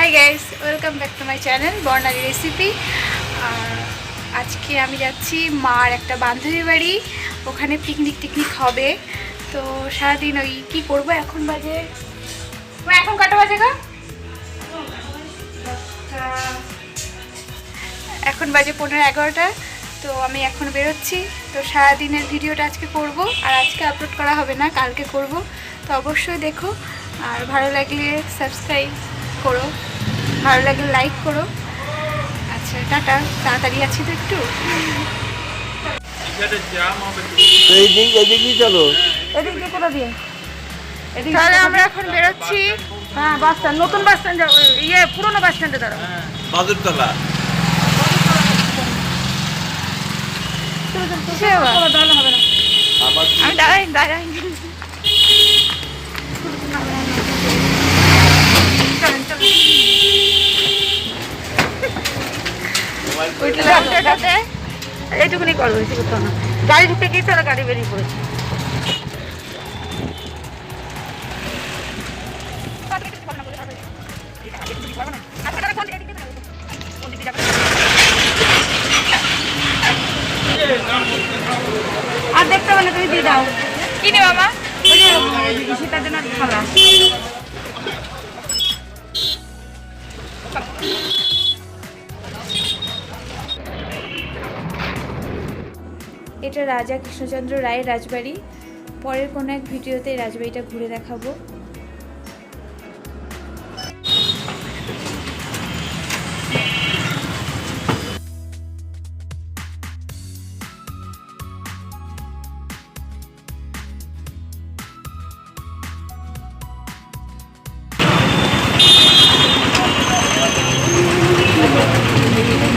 Hi guys, welcome back to my channel Barnali recipe. আজকে আমি যাচ্ছি মার একটা বান্ধবী বাড়ি, ওখানে পিকনিক হবে। তো সারাদিন ওই কী করবো, এখন বাজে এখন কটা বাজে গা, এখন বাজে 11:30। তো আমি এখন বেরোচ্ছি। তো সারাদিনের ভিডিওটা আজকে করব, আর আজকে আপলোড করা হবে না, কালকে করব। তো অবশ্যই দেখো, আর ভালো লাগলে সাবস্ক্রাইব করো, ভালো লাগলে লাইক করো। আচ্ছা টাটা, তাড়াতাড়ি আছি তো একটু। তাহলে আমরা এখন বেরোচ্ছি। হ্যাঁ, বাস স্ট্যান্ড, নতুন বাস স্ট্যান্ড, পুরোনো বাস স্ট্যান্ডে দাঁড়াও। বাদুরতলা। আমি দাঁড়াই। এইটুকুনি করবো, বেশি করতে না। গাড়ি ঢুকে গিয়েছে, ওরা গাড়ি বেরিয়ে পড়েছে। আর দেখতে হবে না, তুমি দিয়ে দাও। কি নে মামা? সেটার জন্য খালা। এটা রাজা কৃষ্ণচন্দ্র রায়ের রাজবাড়ি। পরের কোনো এক ভিডিওতে রাজবাড়িটা ঘুরে দেখাবো।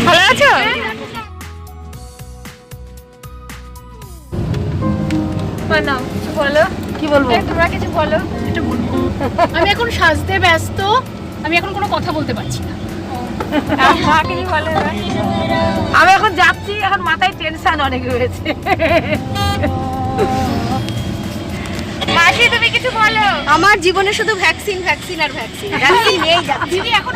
ভালো আছো? বলো, কি বলবো? তোমরা কিছু বলো। আমি এখন সাজতে ব্যস্ত, আমি এখন কোনো কথা বলতে পারছি না। আমি এখন যাচ্ছি, এখন মাথায় টেনশন অনেক রয়েছে। মাসি তুমি কিছু বলো। আমার জীবনে শুধু ভ্যাকসিন আর ভ্যাকসিন নিয়েই যাচ্ছি। দিদি এখন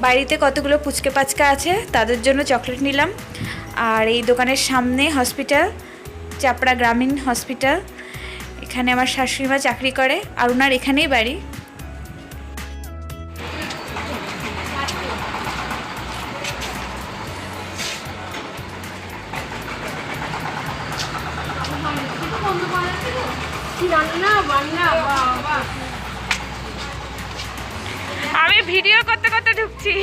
বাড়িতে কতগুলো পুচকে পাচকা আছে, তাদের জন্য চকলেট নিলাম। আর এই দোকানের সামনে হসপিটাল, চাপড়া গ্রামীণ হসপিটাল। এখানে আমার শাশুড়ি মা চাকরি করে, আর ওনার এখানেই বাড়ি। আমি ভিডিও করতে করতে ঢুকছি।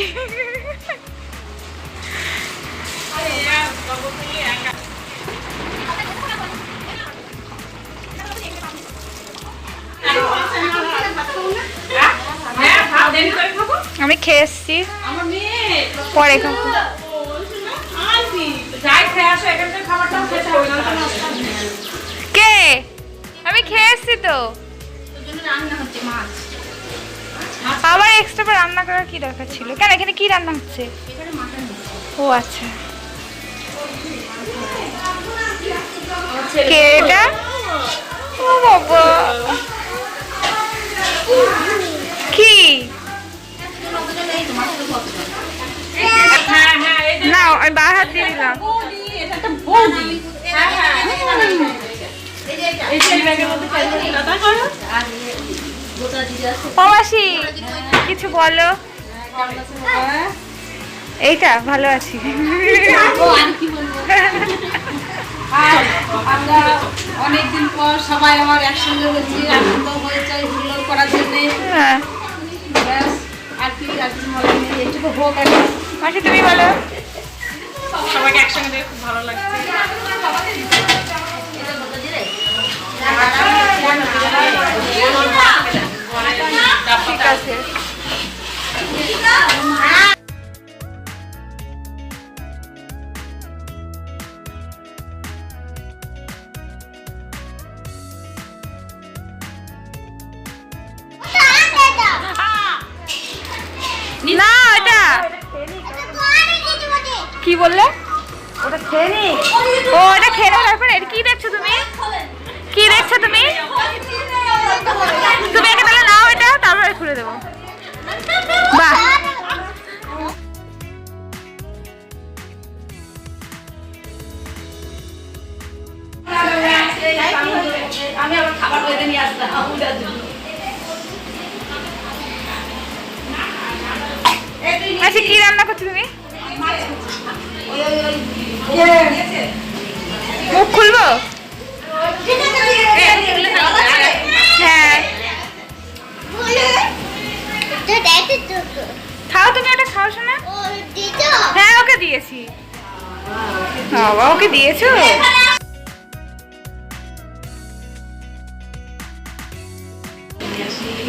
আমি খেয়ে এসছি, পরে খাবো। কে? আমি খেয়ে এসছি তো। আবার এক্সট্রা রান্না করার কি দরকার ছিল? কেন, এখানে কি রান্না হচ্ছে? ও আচ্ছা, কে এটা? ও বাবা, কি না, আমি বাঁ হাত দিয়ে দিলাম। ও মাসি কিছু বলো। এইটা ভালো আছি। আমরা অনেকদিন পর সবাই আমার একসঙ্গে হয়েছি, আনন্দ হয়েছে হুল্লোড় করার জন্যে। হ্যাঁ, আর কি মনে নেই, এইটুকু হোক। মাসি তুমি বলো। সবাইকে একসঙ্গে দেখে খুব ভালো লাগছে। ঠিক আছে। কি বললে? ওটা খেয়ে নি। ও এটা খেয়ে নেওয়ার তারপরে কি দেখছো তুমি? কি দেখছো তুমি? তুমি একে তাহলে নাও এটা, তারপরে খুলে দেবো। বাহ, আমি আবার খাবার বেঁধে নিয়ে আসলাম। আচ্ছা কি রান্না করছো তুমি? মুখ খুলবো? হ্যাঁ খাও, তুমি ওটা খাও শোনা। হ্যাঁ ওকে দিয়েছি। বাবা ওকে দিয়েছো?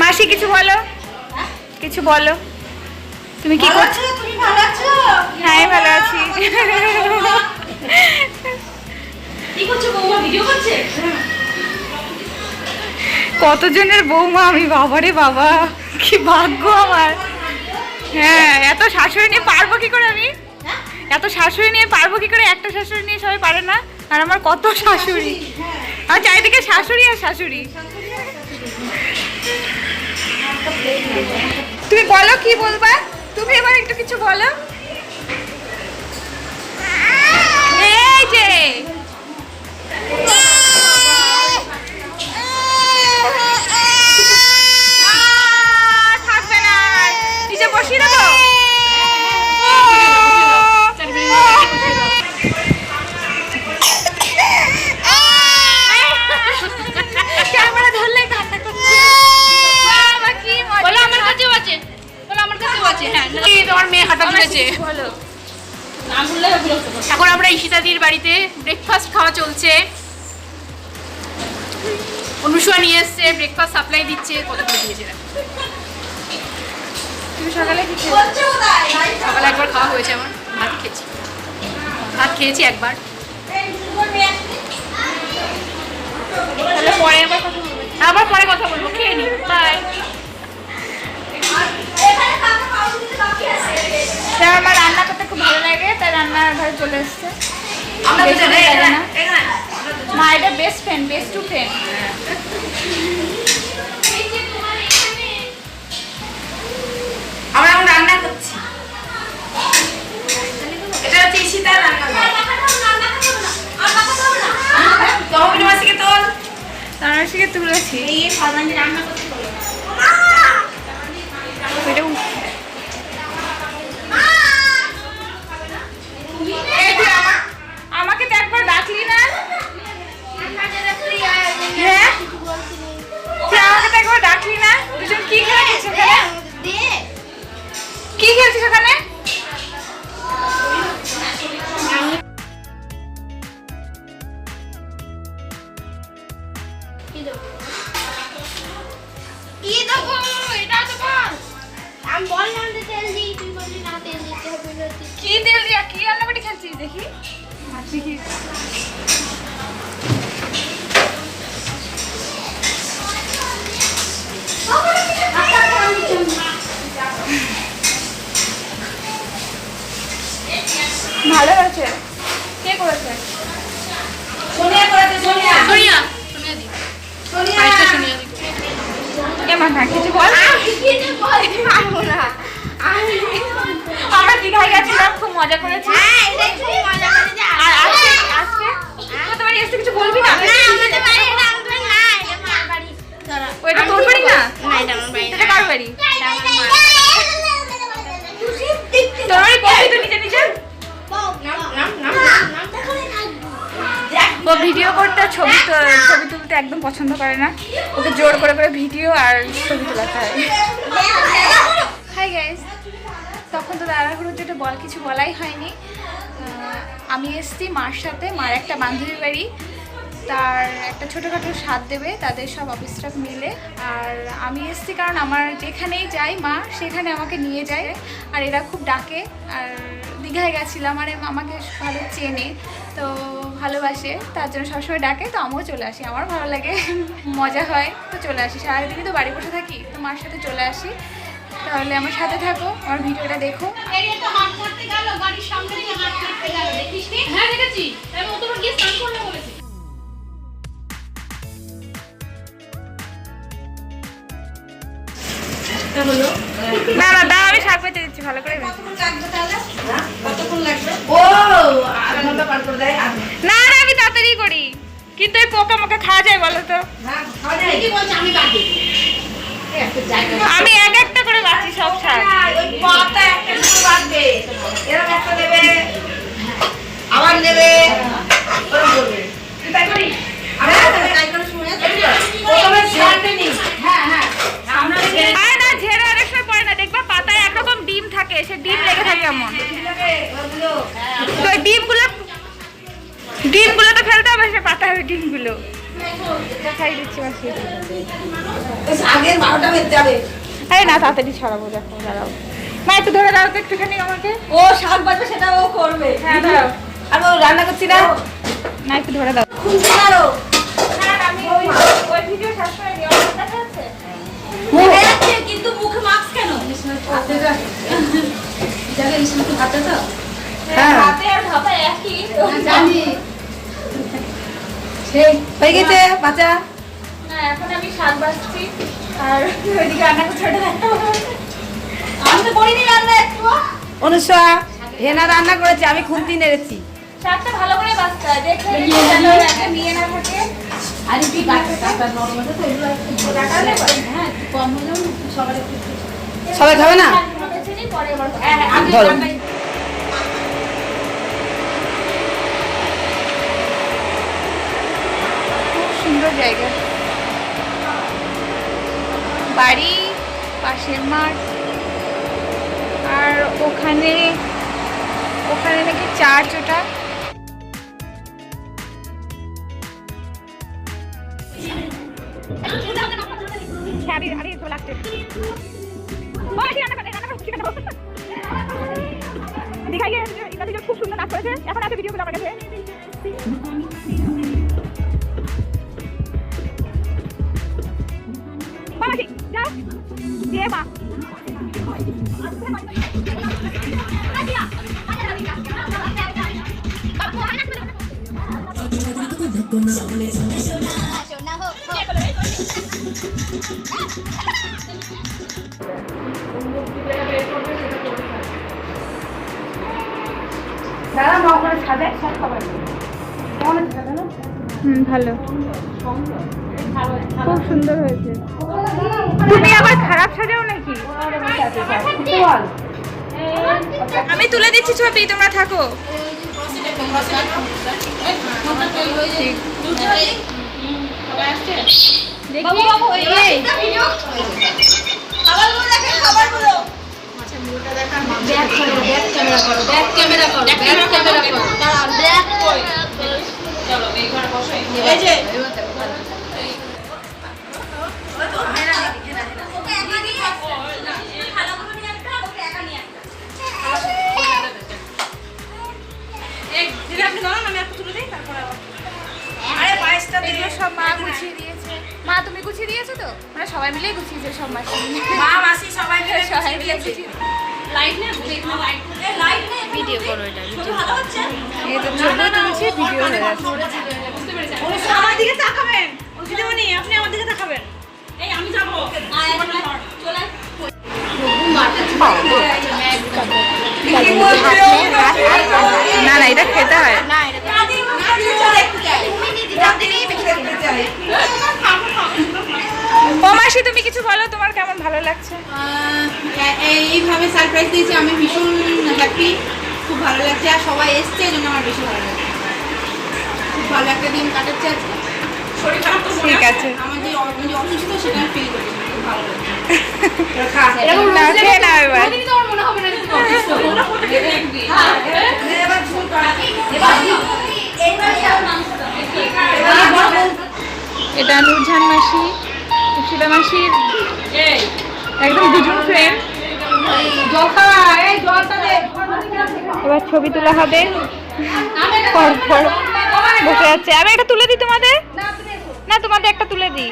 মাসি কিছু বলো, কিছু বলো। তুমি কি করছো? তুমি ভালো আছো? হ্যাঁ ভালো আছি। কি করছো বৌমা? ভিডিও করছে? কতজনের বৌমা আমি, বাবারে বাবা কি ভাগ্য আমার। হ্যাঁ এত শাশুড়ি নিয়ে পারবো কি করে আমি? এত শাশুড়ি নিয়ে পারবো কি করে? একটা শাশুড়ি নিয়ে সবাই পারে না, আর আমার কত শাশুড়ি, আর চারিদিকে শাশুড়ি আর শাশুড়ি। তুমি বলো কি বলবা, তুমি এবার একটু কিছু বলো। এই যে থাকবে না, নিচে বসিয়ে দেবো। ক্যামেরা ধরলে কান্না করছে। বাবা কি মজা। বলো আমার কাছেও আছে, বলো আমার কাছেও আছে। হ্যাঁ তোমার মেয়ে হাঁটা ধরেছে। বলো। নাম বললে বিরক্ত করো। এখন আমরা ঈশিতাদির বাড়িতে ব্রেকফাস্ট খাওয়া চলছে। অনুষা নিয়ে এসছে, ব্রেকফাস্ট সাপ্লাই দিচ্ছে। কত করে দিয়েছে? তুমি সকালে কি খেয়েছো? সকালে একবার খাওয়া হয়েছে আমার, ভাত খেয়েছি। ভাত খেয়েছি একবার। তাহলে পরে আবার কথা বলবো। আবার পরে কথা বলবো, খেয়ে নি। বাই। আমার রান্না করতে খুব ভালো লাগে, তাই রান্নার ঘরে চলে এসছে। আমরা তো জানি লাগে না। এখানে মা এটা best friend, best to friend. আমরা এখন রান্না করছি। এটা হচ্ছে ঈশিতার রান্নাঘর। তহবিল মাসিকে তোল। তানসীকে তুলেছি। এই ফারমানি রান্না করতে বলো। এটা আমাকে তো একবার ডাকলি না। হ্যাঁ তুই আমাকে তো একবার ডাকলি না। দুজন কি খেলছিস ওখানে? কি খেলছিস ওখানে? কি তেল দিয়া কি রান্নাবাড়ি খেলছিস দেখি? দেখি ভালো হয়েছে। কে করেছে? সোনিয়া করেছে। সোনিয়া সোনিয়া দি। আরেকটা সোনিয়া দি। এমন না কিছু বল। আমরা দীঘায় গেছিলাম, খুব মজা করেছি। আর আজকে আজকে তোর বাড়ি এসে কিছু বলবি না? ওইটা তোর বাড়ি না? এটা কার বাড়ি? তোর বাড়ি কোথায়? তো নিজে নিজে ও ভিডিও করতে, ছবি তুলতে একদম পছন্দ করে না। ওকে জোর করে করে ভিডিও আর ছবি তোলাতে হয়। হাই গাইস, তখন তো দাদাগুলোর যেটা কিছু বলাই হয়নি। আমি এসছি মার সাথে, মার একটা বান্ধবীর বাড়ি। তার একটা ছোটোখাটো স্বাদ দেবে তাদের সব অফিস স্টাফ মিলে। আর আমি এসছি কারণ আমার যেখানেই যাই মা সেখানে আমাকে নিয়ে যায়, আর এরা খুব ডাকে। আর দীঘায় গেছিলাম, আর আমাকে ভালো চেনে তো ভালোবাসে, তার জন্য সবসময় ডাকে। তো আমিও চলে আসি, আমার ভালো লাগে, মজা হয়, তো চলে আসি। সারাদিনই তো বাড়ি বসে থাকি, তো মার সাথে চলে আসি। তাহলে আমার সাথে থাকো, আমার ভিডিওটা দেখো। হ্যাঁ দেখেছি, আমি অতবার গিয়ে স্নান করলে বলেছি। না না দাও, আমি শাক পেতে দিচ্ছি ভালো করে। না না আমি তাড়াতাড়ি করি, কিন্তু এই পোকা মোকা খাওয়া যায় বলো তো? আমি এক একটা করে বাঁচি সব শাক। আবার নেবে ঝেড়ে অনেক সময় পড়ে না, দেখবা পাতায় একরকম ডিম থাকে, সে ডিম লেগে থাকে এমন। তো ডিমগুলো তো ফেলতে হবে, সে পাতায় ডিমগুলো খাই দিচ্ছি মাসি। আরে না তাড়াতাড়ি ছড়াবো, দেখো দাঁড়াও মা, একটু ধরে দাও তো একটুখানি আমাকে। ও শাক বাজবে সেটা ও করবে। হ্যাঁ দাও, আর ও রান্না করছি না, না একটু ধরে দাও। আমি ওই ভিডিও শেষ করে দিই, আমার দেখা যাচ্ছে কিন্তু মুখে মাস্ক কেন? হাতে আর ভাপা একই জানি হয়ে গেছে বাচ্চা। না এখন আমি শাক বাছছি আর ওইদিকে রান্না করতে আমি তো করিনি রান্না একটু। অনুষা হেনা রান্না করেছে, আমি খুন্তি নেড়েছি। শাকটা ভালো করে বাছতে হয়, দেখে যেন একটা নিয়ে না থাকে। আর কি কাটা নরমাল তো এগুলো একটু কাটা দেব। হ্যাঁ কম হলো সবাই খাবে না। পরে আবার হ্যাঁ আমি ধরো। খুব সুন্দর জায়গা, বাড়ি পাশের মাঠ, আর ওখানে নাকি চার্চ ওটা। খুব সুন্দর নাচ করেছে, এখন আছে ভিডিওগুলো আমার কাছে। যাও দিয়ে মা ভালো, খুব সুন্দর হয়েছে। তুমি আবার খারাপ সাজাও নাকি? আমি তুলে দিচ্ছি ছবি, তোমরা থাকো। সব মা গুছিয়ে দিয়েছে। মা তুমি গুছিয়ে দিয়েছো তো? মানে সবাই মিলেই গুছিয়েছে, সব মাসি মা মাসি সবাই মিলে সবাই মিলে গুছিয়ে। ভিডিও করো, এটা ভিডিও ভালো হচ্ছে। এই তো ছবি তুলছি, ভিডিও হয়ে যাচ্ছে। আমার দিকে তাকাবেন, দিদিমণি আপনি আমার দিকে তাকাবেন। এই আমি যাব, চলে না না এটা খেতে হয় না। ও মাসি তুমি কিছু বলো, তোমার কেমন ভালো লাগছে? এইভাবে সারপ্রাইজ দিয়েছি, আমি ভীষণ হ্যাপি, খুব ভালো লাগছে। আর সবাই এসছে, এই জন্য আমার বেশি ভালো লাগছে। খুব ভালো একটা দিন কাটাচ্ছে আজকে। শরীর খারাপ তো ঠিক আছে, আমার যে অসুস্থ সেটা আমি ফিল করছি, খুব ভালো লাগছে। এটা নুরজান মাসি, সুশীলা মাসির একদম দুজন ফ্রেন্ড। এবার ছবি তোলা হবে, পরপর বসে যাচ্ছে। আমি একটা তুলে দিই তোমাদের, না তোমাদের একটা তুলে দিই।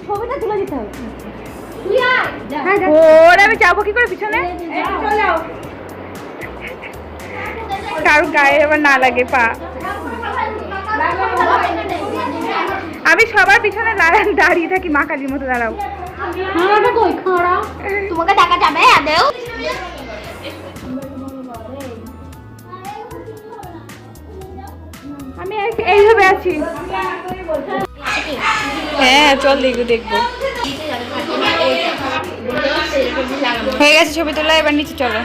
ছবিটা তুলে দিতে হবে। ওরে আমি যাবো কি করে পিছনে? কারো গায়ে আবার না লাগে পা। আমি সবার পিছনে দাঁড়িয়ে থাকি, মা কালীর মতো দাঁড়াও। তোমাকে দেখা যাবে আদেও। আমি এইভাবে আছি। হ্যাঁ চল দেখবো। হয়ে গেছে ছবি তোলা, এবার নিচে চলো।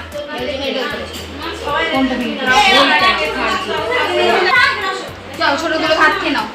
চল ছোটগুলো ভাত খেয়ে নাও।